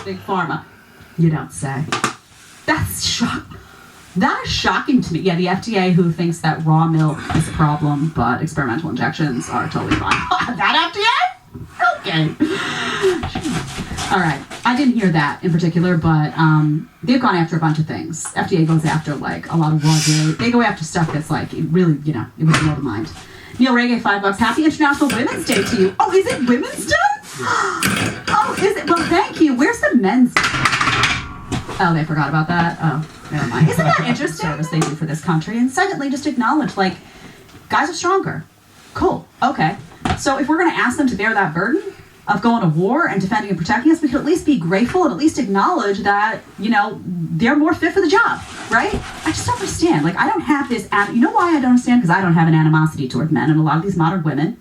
Big Pharma. You don't say. That is shocking to me. Yeah, the FDA, who thinks that raw milk is a problem, but experimental injections are totally fine. That FDA? Okay. All right. I didn't hear that in particular, but they've gone after a bunch of things. FDA goes after like a lot of raw dairy. They go after stuff that's like really, it would blow the mind. Neil Reggae, $5. Happy International Women's Day to you. Oh, is it Women's Day? Oh, is it? Well, thank you. Where's the Men's Day? Oh, they forgot about that? Oh, never mind. Isn't that interesting? Service they do for this country. And secondly, just acknowledge, like, guys are stronger. Cool. Okay. So if we're going to ask them to bear that burden of going to war and defending and protecting us, we could at least be grateful and at least acknowledge that, they're more fit for the job, right? I just don't understand. Like, I don't have this, you know why I don't understand? Because I don't have an animosity toward men. And a lot of these modern women,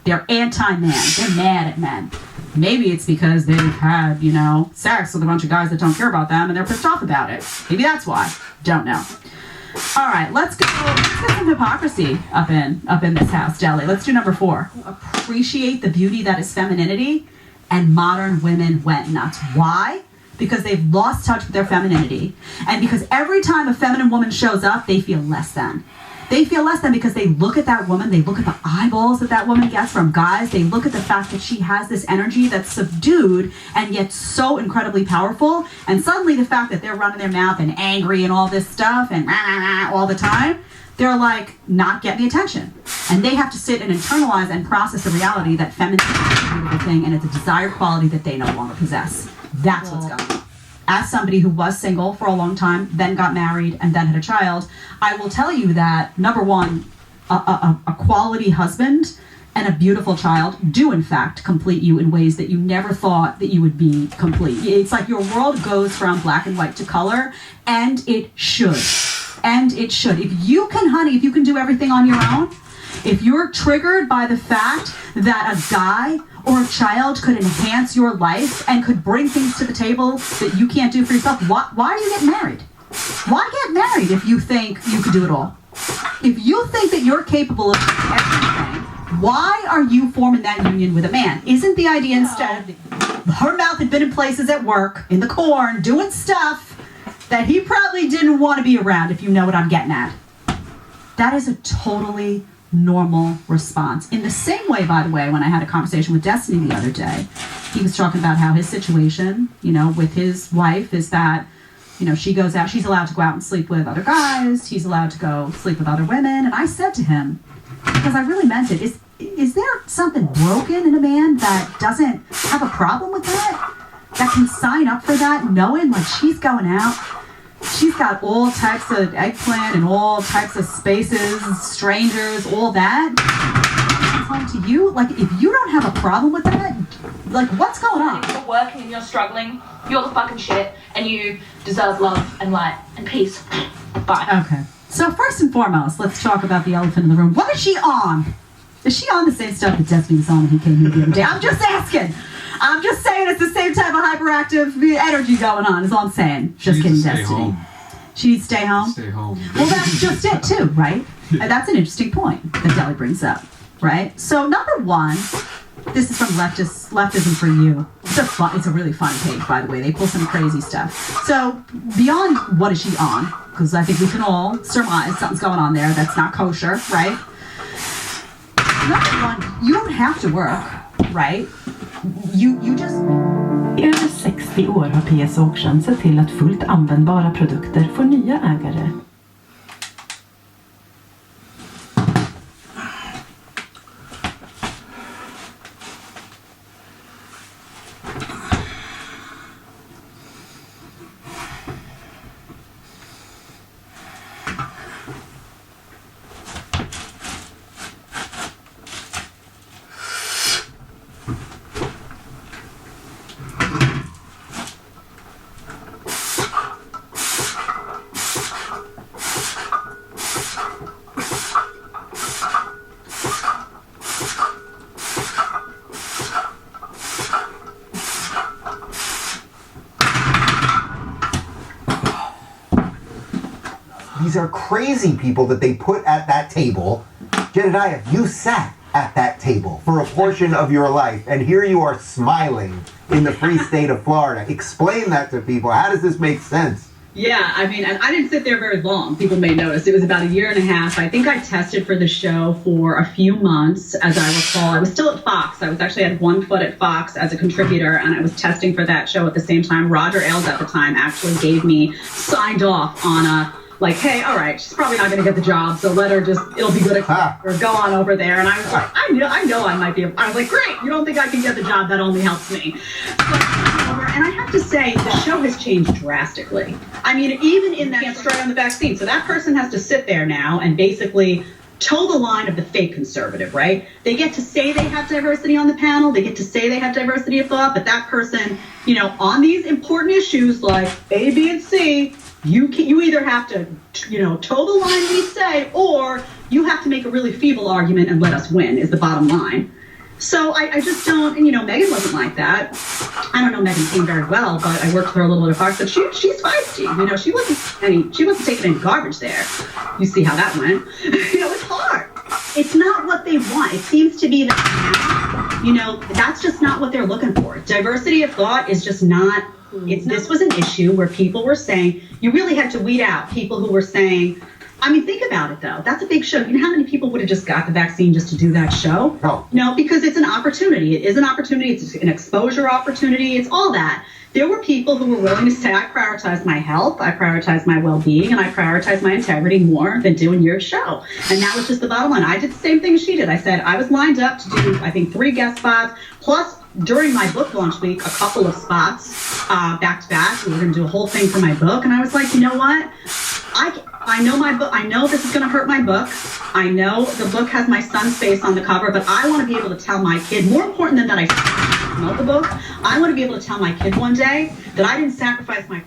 they're anti-man. They're mad at men. Maybe it's because they've had, sex with a bunch of guys that don't care about them and they're pissed off about it. Maybe that's why. Don't know. All right, let's get some hypocrisy up in this house, Deli. Let's do number 4. Appreciate the beauty that is femininity, and modern women went nuts. Why? Because they've lost touch with their femininity, and because every time a feminine woman shows up, they feel less than. They feel less than because they look at that woman, they look at the eyeballs that woman gets from guys, they look at the fact that she has this energy that's subdued and yet so incredibly powerful, and suddenly the fact that they're running their mouth and angry and all this stuff and all the time, they're like not getting the attention. And they have to sit and internalize and process the reality that femininity is a beautiful thing and it's a desired quality that they no longer possess. That's what's going on. As somebody who was single for a long time, then got married, and then had a child, I will tell you that, number one, a quality husband and a beautiful child do, in fact, complete you in ways that you never thought that you would be complete. It's like your world goes from black and white to color, and it should. And it should. If you can do everything on your own, if you're triggered by the fact that a guy or a child could enhance your life and could bring things to the table that you can't do for yourself, why are you getting married? Why get married if you think you could do it all? If you think that you're capable of everything, why are you forming that union with a man? Isn't the idea instead, her mouth had been in places at work, in the corn, doing stuff that he probably didn't want to be around, if you know what I'm getting at. That is a totally normal response. In the same way, by the way, when I had a conversation with Destiny the other day, he was talking about how his situation, with his wife is that, she goes out, she's allowed to go out and sleep with other guys, he's allowed to go sleep with other women. And I said to him, because I really meant it, is there something broken in a man that doesn't have a problem with that can sign up for that, knowing like she's going out, she's got all types of eggplant and all types of spaces, strangers, all that. Home to you, like if you don't have a problem with that, like what's going on? If you're working and you're struggling, you're the fucking shit, and you deserve love and light and peace. Bye. Okay. So first and foremost, let's talk about the elephant in the room. What is she on? Is she on the same stuff that Destiny was on when he came here the other day? I'm just asking. I'm just saying it's the same type of hyperactive energy going on, is all I'm saying. Just kidding, Destiny. Home. She needs to stay home? Stay home. Well, that's just it, too, right? And that's an interesting point that Deli brings up, right? So, number one, this is from Leftism for You. It's a really fun page, by the way. They pull some crazy stuff. So, beyond what is she on, because I think we can all surmise something's going on there that's not kosher, right? Number one, you don't have to work, right? You just... I över 60 år har PS Auction sett till att fullt användbara produkter får nya ägare. These are crazy people that they put at that table. Jedediah, you sat at that table for a portion of your life, and here you are smiling in the free state of Florida. Explain that to people. How does this make sense? Yeah, I mean, and I didn't sit there very long. People may notice. It was about a year and a half. I think I tested for the show for a few months, as I recall. I was still at Fox. I was actually had 1 foot at Fox as a contributor, and I was testing for that show at the same time. Roger Ailes at the time actually gave me, signed off on a, like, hey, all right, she's probably not going to get the job, so let her just, it'll be good or go on over there. And I was like, I know I might be, I was like, great, you don't think I can get the job, that only helps me. And I have to say, the show has changed drastically. I mean, even in that, can't stray on the vaccine. So that person has to sit there now and basically toe the line of the fake conservative, right? They get to say they have diversity on the panel. They get to say they have diversity of thought, but that person, you know, on these important issues like A, B, and C, you either have to, you know, toe the line we say, or you have to make a really feeble argument and let us win, is the bottom line. So I just don't, and you know, Megan wasn't like that. I don't know Megan King very well, but I worked with her a little bit at Fox, but she's feisty. You know, she wasn't taking any garbage there. You see how that went. You know, it's hard. It's not what they want. It seems to be that, you know, that's just not what they're looking for. Diversity of thought is just not, this was an issue where people were saying, you really had to weed out people who were saying, I mean, think about it, though. That's a big show. You know how many people would have just got the vaccine just to do that show? Oh. No, because it's an opportunity. It is an opportunity. It's an exposure opportunity. It's all that. There were people who were willing to say, I prioritize my health, I prioritize my well-being, and I prioritize my integrity more than doing your show. And that was just the bottom line. I did the same thing as she did. I said I was lined up to do, I think, 3 guest spots, plus during my book launch week, a couple of spots back to back. We were going to do a whole thing for my book. And I was like, you know what? I know my book. I know this is going to hurt my book. I know the book has my son's face on the cover, but I want to be able to tell my kid, more important than that I promote the book, I want to be able to tell my kid one day that I didn't sacrifice my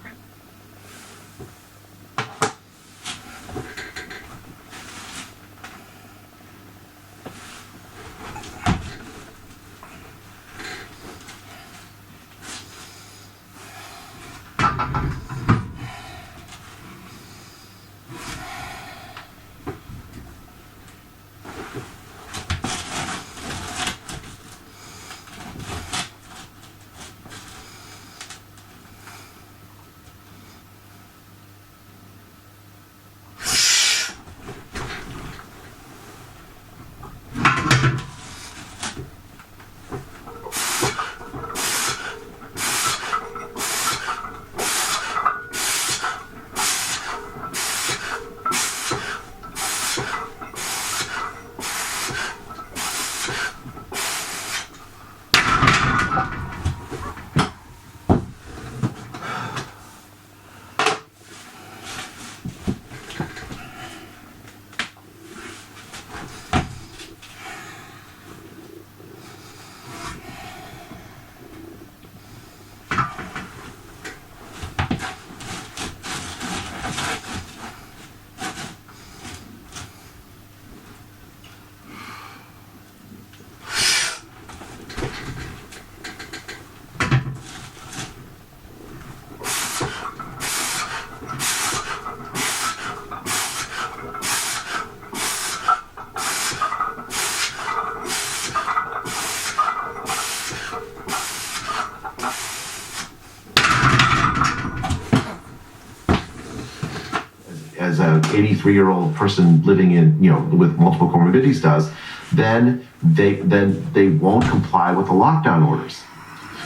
as an 83-year-old person living in, you know, with multiple comorbidities does, then they won't comply with the lockdown orders.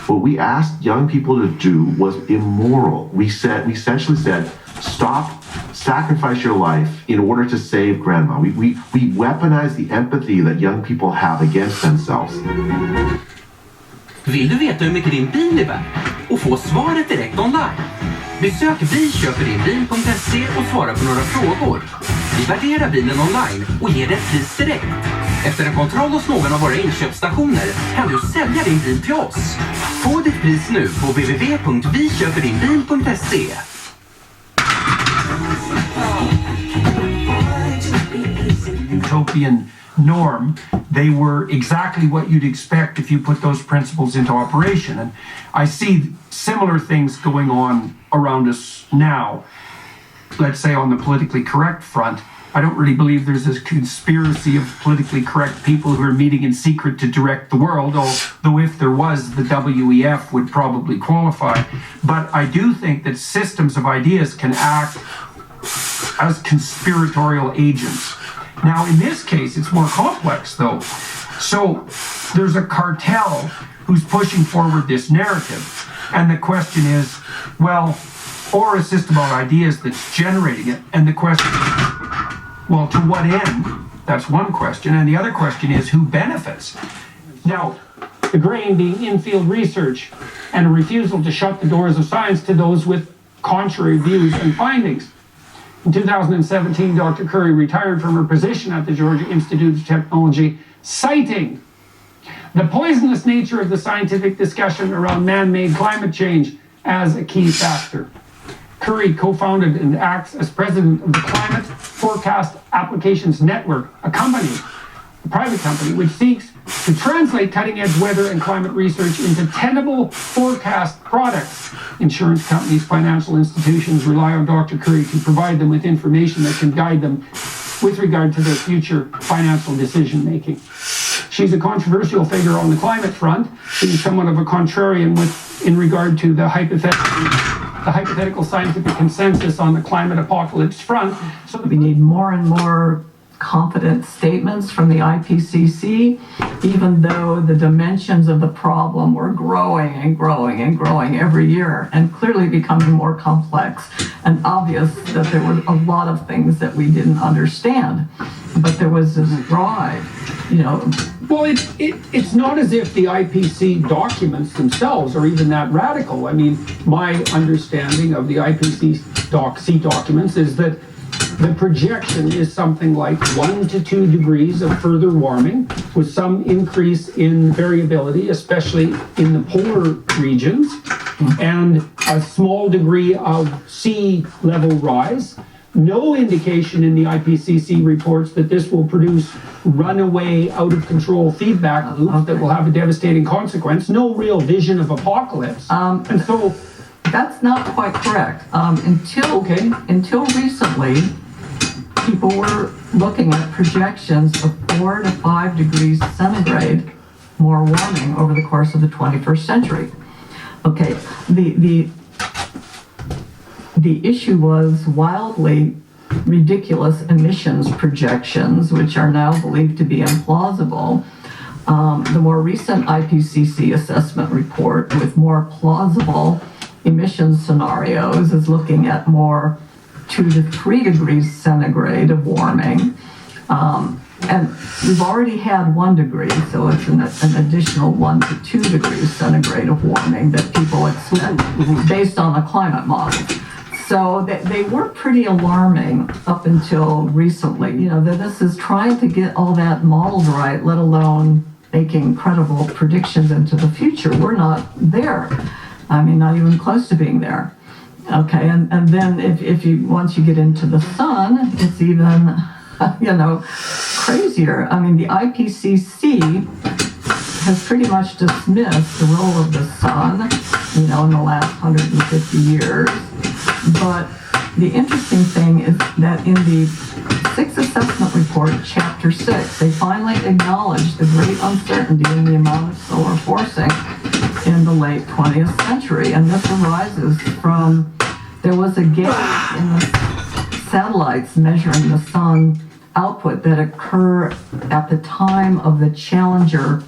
What we asked young people to do was immoral. We essentially said, stop, sacrifice your life in order to save grandma. We weaponize the empathy that young people have against themselves. Vill du veta hur mycket din bil är värd? Och få svaret direkt online? Besök viköperdinbil.se och svara på några frågor. Vi värderar bilen online och ger ett pris direkt. Efter en kontroll hos någon av våra inköpsstationer kan du sälja din bil till oss. Få ditt pris nu på www.viköperdinbil.se. Utopian norm, they were exactly what you'd expect if you put those principles into operation. And I see similar things going on around us now. Let's say on the politically correct front, I don't really believe there's a conspiracy of politically correct people who are meeting in secret to direct the world, although if there was, the WEF would probably qualify. But I do think that systems of ideas can act as conspiratorial agents. Now, in this case, it's more complex, though. So there's a cartel who's pushing forward this narrative. And the question is, well, or a system of ideas that's generating it. And the question is, well, to what end? That's one question. And the other question is, who benefits? Now, the grain being in-field research and a refusal to shut the doors of science to those with contrary views and findings. In 2017, Dr. Curry retired from her position at the Georgia Institute of Technology, citing the poisonous nature of the scientific discussion around man-made climate change as a key factor. Curry co-founded and acts as president of the Climate Forecast Applications Network, a private company, which seeks to translate cutting-edge weather and climate research into tenable forecast products. Insurance companies, financial institutions rely on Dr. Curry to provide them with information that can guide them with regard to their future financial decision-making. She's a controversial figure on the climate front, being somewhat of a contrarian in regard to the hypothetical scientific consensus on the climate apocalypse front. So we need more and more confident statements from the IPCC, even though the dimensions of the problem were growing and growing and growing every year and clearly becoming more complex and obvious that there were a lot of things that we didn't understand. But there was this drive, Well, it's not as if the IPCC documents themselves are even that radical. I mean, my understanding of the IPCC documents is that the projection is something like 1 to 2 degrees of further warming with some increase in variability, especially in the polar regions, and a small degree of sea level rise. No indication in the IPCC reports that this will produce runaway, out-of-control feedback loops that will have a devastating consequence. No real vision of apocalypse. And so that's not quite correct. Until recently, people were looking at projections of 4 to 5 degrees centigrade more warming over the course of the 21st century. Okay, the issue was wildly ridiculous emissions projections, which are now believed to be implausible. The more recent IPCC assessment report with more plausible emissions scenarios is looking at more 2 to 3 degrees centigrade of warming. And we've already had 1 degree, so it's an additional 1 to 2 degrees centigrade of warming that people expect based on the climate model. So they were pretty alarming up until recently. That this is trying to get all that modeled right, let alone making credible predictions into the future. We're not there. I mean, not even close to being there. Okay, and then if you once you get into the sun, it's even crazier. I mean, the IPCC has pretty much dismissed the role of the sun, in the last 150 years. But the interesting thing is that in the 6th assessment report, chapter 6, they finally acknowledged the great uncertainty in the amount of solar forcing in the late 20th century. And this arises from, there was a gap in the satellites measuring the sun output that occur at the time of the Challenger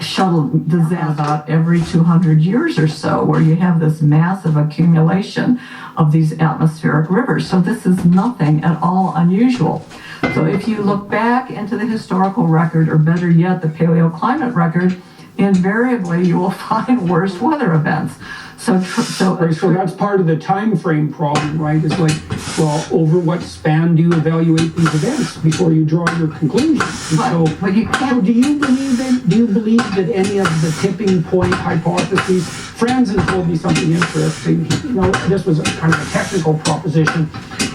shuttle disaster about every 200 years or so, where you have this massive accumulation of these atmospheric rivers. So this is nothing at all unusual. So if you look back into the historical record, or better yet, the paleoclimate record, invariably you will find worse weather events. So that's part of the time frame problem, right? It's like, well, over what span do you evaluate these events before you draw your conclusions? Right. But you can't. So do you believe that any of the tipping point hypotheses? Franzen told me something interesting. This was kind of a technical proposition.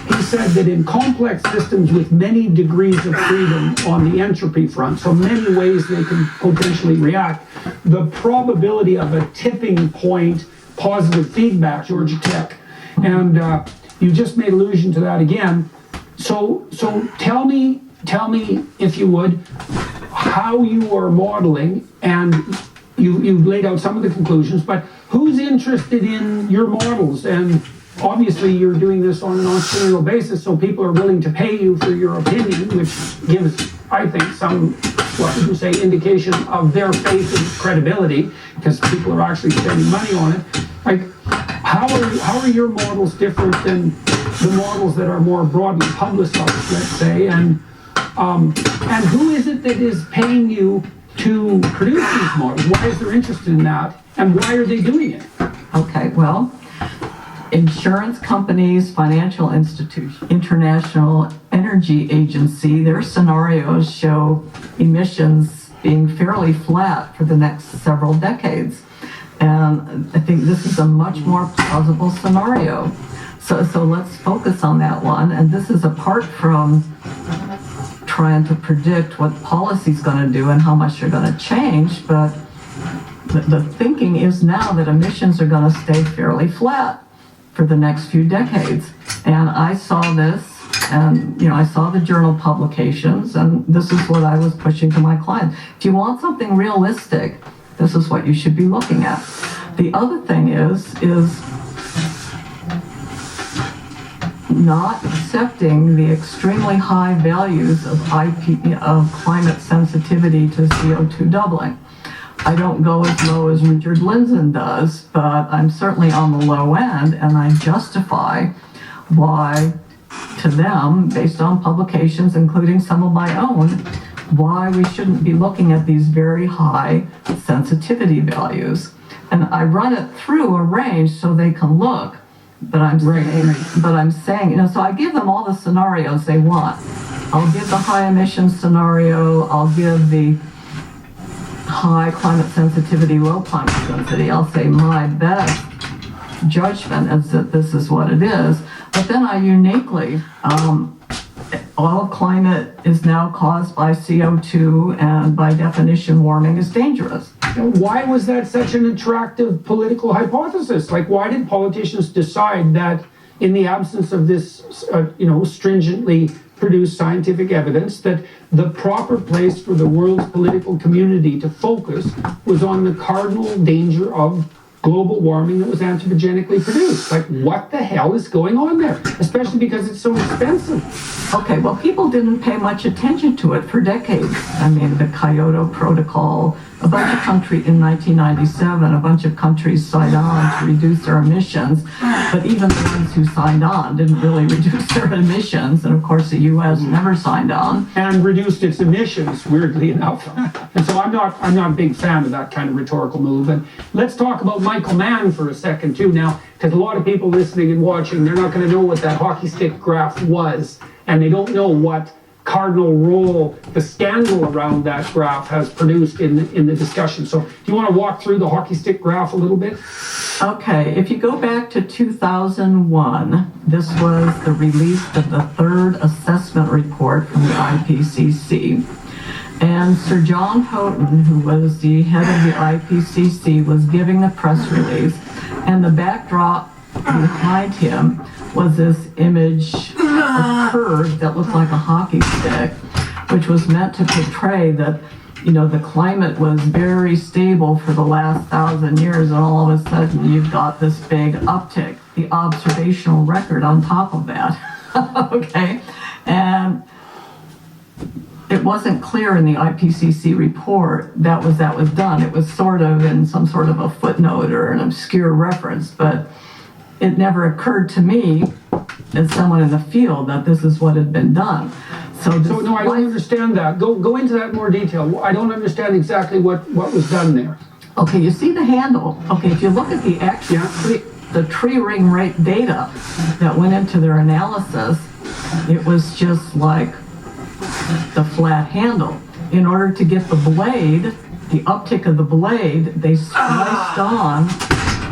He said that in complex systems with many degrees of freedom on the entropy front, so many ways they can potentially react, the probability of a tipping point positive feedback, Georgia Tech. And you just made allusion to that again. So tell me if you would, how you are modeling, and you've laid out some of the conclusions, but who's interested in your models? And obviously you're doing this on an entrepreneurial basis, so people are willing to pay you for your opinion, which gives, I think, some, what would you say, indication of their faith and credibility, because people are actually spending money on it. Like, how are your models different than the models that are more broadly publicized, let's say, and who is it that is paying you to produce these models? Why is there interest in that, and why are they doing it? Okay, well, insurance companies, financial institutions, International Energy Agency, their scenarios show emissions being fairly flat for the next several decades. And I think this is a much more plausible scenario. So let's focus on that one. And this is apart from trying to predict what policy's going to do and how much they're going to change, but the thinking is now that emissions are going to stay fairly flat for the next few decades. And I saw this, and I saw the journal publications, and this is what I was pushing to my clients. If you want something realistic, this is what you should be looking at. The other thing is not accepting the extremely high values of climate sensitivity to CO2 doubling. I don't go as low as Richard Lindzen does, but I'm certainly on the low end, and I justify why, to them, based on publications, including some of my own, why we shouldn't be looking at these very high sensitivity values. And I run it through a range so they can look. But I'm saying, so I give them all the scenarios they want. I'll give the high emissions scenario. I'll give the high climate sensitivity, low climate sensitivity. I'll say my best judgment is that this is what it is. But then I uniquely, all climate is now caused by CO2, and by definition, warming is dangerous. Why was that such an attractive political hypothesis? Like, why did politicians decide that in the absence of this, stringently produced scientific evidence, that the proper place for the world's political community to focus was on the cardinal danger of global warming that was anthropogenically produced? Like, what the hell is going on there? Especially because it's so expensive. Okay, well, people didn't pay much attention to it for decades. I mean, the Kyoto Protocol, a bunch of countries in 1997, a bunch of countries signed on to reduce their emissions, but even the ones who signed on didn't really reduce their emissions, and of course the U.S. never signed on. And reduced its emissions, weirdly enough. And so I'm not a big fan of that kind of rhetorical move. And let's talk about Michael Mann for a second too now, because a lot of people listening and watching, they're not going to know what that hockey stick graph was, and they don't know what cardinal role the scandal around that graph has produced in the discussion. So do you want to walk through the hockey stick graph a little bit? Okay, if you go back to 2001, this was the release of the third assessment report from the IPCC. And Sir John Houghton, who was the head of the IPCC, was giving the press release, and the backdrop behind him was this image, a curve that looked like a hockey stick, which was meant to portray that, the climate was very stable for the last 1,000 years, and all of a sudden you've got this big uptick, the observational record on top of that. Okay? And it wasn't clear in the IPCC report that was done. It was sort of in some sort of a footnote or an obscure reference, but it never occurred to me as someone in the field that this is what had been done. So no, I don't understand that. Go into that in more detail. I don't understand exactly what was done there. Okay, you see the handle. Okay, if you look at the actual the tree ring rate data that went into their analysis, it was just like the flat handle. In order to get the blade, the uptick of the blade, they spliced on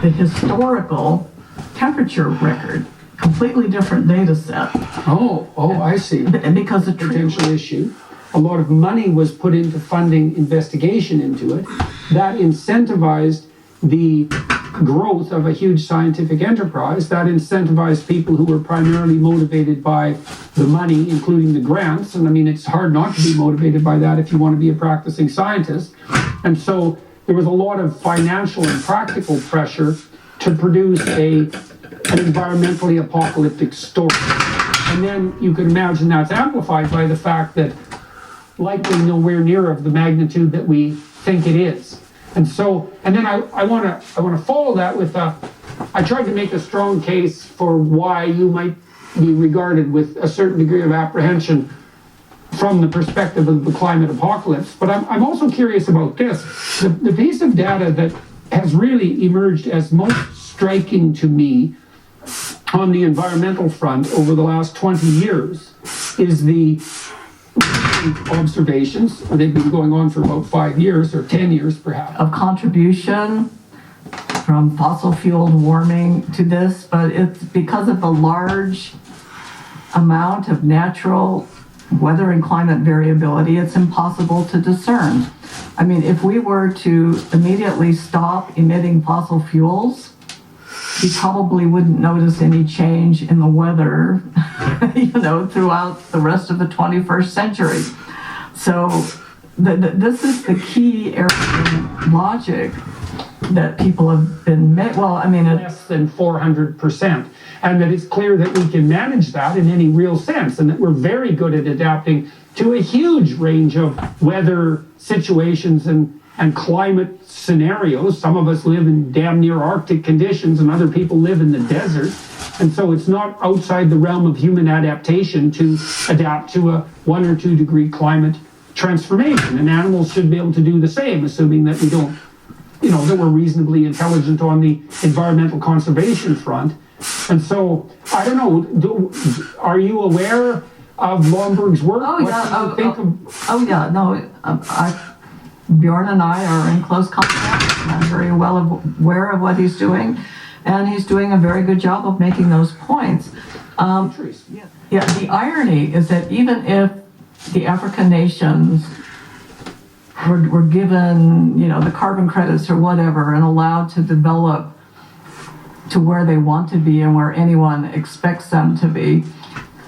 the historical temperature record. Completely different data set. Oh, I see. Because the potential issue. A lot of money was put into funding investigation into it. That incentivized the growth of a huge scientific enterprise that incentivized people who were primarily motivated by the money, including the grants. And I mean, it's hard not to be motivated by that if you want to be a practicing scientist. And so there was a lot of financial and practical pressure to produce an environmentally apocalyptic story. And then you can imagine that's amplified by the fact that likely nowhere near of the magnitude that we think it is. And so, and then I want to follow that with I tried to make a strong case for why you might be regarded with a certain degree of apprehension from the perspective of the climate apocalypse. But I'm also curious about this. The piece of data that has really emerged as most striking to me on the environmental front over the last 20 years is the observations. They've been going on for about 5 years or 10 years perhaps. Of contribution from fossil fuel warming to this, but it's because of the large amount of natural weather and climate variability, it's impossible to discern. I mean, if we were to immediately stop emitting fossil fuels, you probably wouldn't notice any change in the weather, throughout the rest of the 21st century. So this is the key area of logic that people have been less than 400%, and that it's clear that we can manage that in any real sense, and that we're very good at adapting to a huge range of weather situations and climate scenarios. Some of us live in damn near Arctic conditions and other people live in the desert. And so it's not outside the realm of human adaptation to adapt to a 1 or 2 degree climate transformation. And animals should be able to do the same, assuming that we don't, that we're reasonably intelligent on the environmental conservation front. And so, I don't know, are you aware of Lomborg's work? Bjorn and I are in close contact, and I'm very well aware of what he's doing, and he's doing a very good job of making those points. The irony is that even if the African nations were given, the carbon credits or whatever, and allowed to develop to where they want to be and where anyone expects them to be,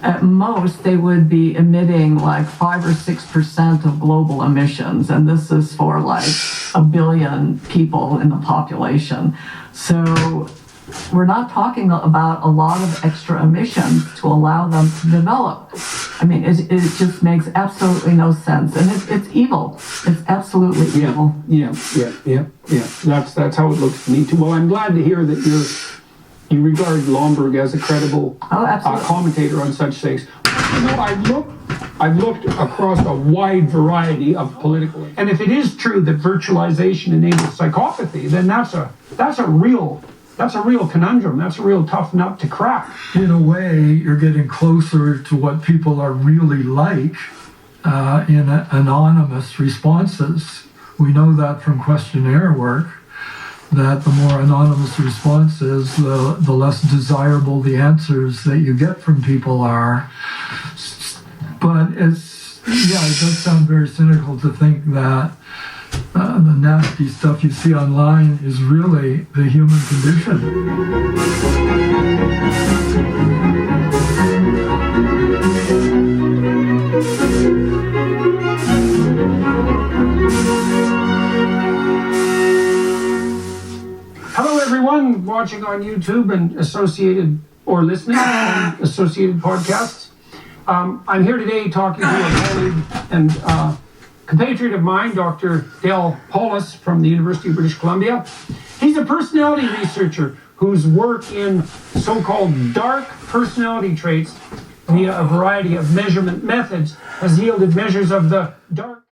at most, they would be emitting like 5 or 6% of global emissions, and this is for like 1 billion people in the population. So we're not talking about a lot of extra emissions to allow them to develop. I mean, it just makes absolutely no sense, and it's evil. It's absolutely evil. Yeah. That's how it looks to me too. Well, I'm glad to hear that you regard Lomborg as a credible commentator on such things. I've looked across a wide variety of political, and if it is true that virtualization enables psychopathy, then that's a real conundrum. That's a real tough nut to crack. In a way, you're getting closer to what people are really like in anonymous responses. We know that from questionnaire work, that the more anonymous the response is, the less desirable the answers that you get from people are. But it does sound very cynical to think that the nasty stuff you see online is really the human condition. Hello, everyone watching on YouTube and associated or listening on associated podcasts. I'm here today talking to a colleague and compatriot of mine, Dr. Dale Paulus from the University of British Columbia. He's a personality researcher whose work in so-called dark personality traits via a variety of measurement methods has yielded measures of the dark